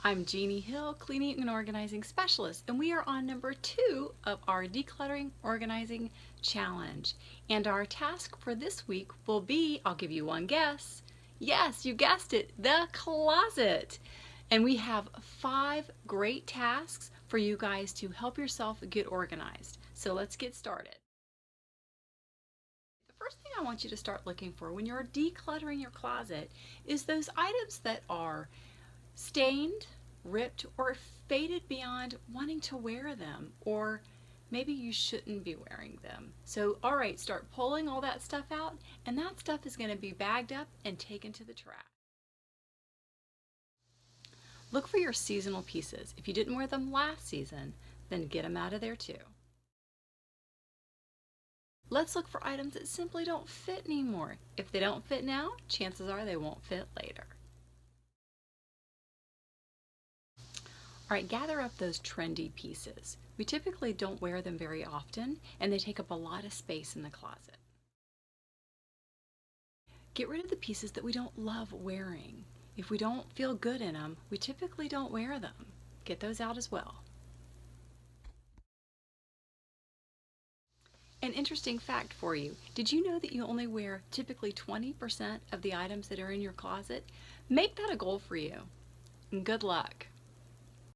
I'm Jeannie Hill, Cleaning and Organizing Specialist, and we are on number 2 of our Decluttering Organizing Challenge. And our task for this week will be, I'll give you one guess. Yes, you guessed it, the closet. And we have 5 great tasks for you guys to help yourself get organized. So let's get started. The first thing I want you to start looking for when you're decluttering your closet is those items that are stained, ripped, or faded beyond wanting to wear them, or maybe you shouldn't be wearing them. So, all right, start pulling all that stuff out, and that stuff is going to be bagged up and taken to the trash. Look for your seasonal pieces. If you didn't wear them last season, then get them out of there too. Let's look for items that simply don't fit anymore. If they don't fit now, chances are they won't fit later. All right, gather up those trendy pieces. We typically don't wear them very often, and they take up a lot of space in the closet. Get rid of the pieces that we don't love wearing. If we don't feel good in them, we typically don't wear them. Get those out as well. An interesting fact for you, did you know that you only wear typically 20% of the items that are in your closet? Make that a goal for you, and good luck.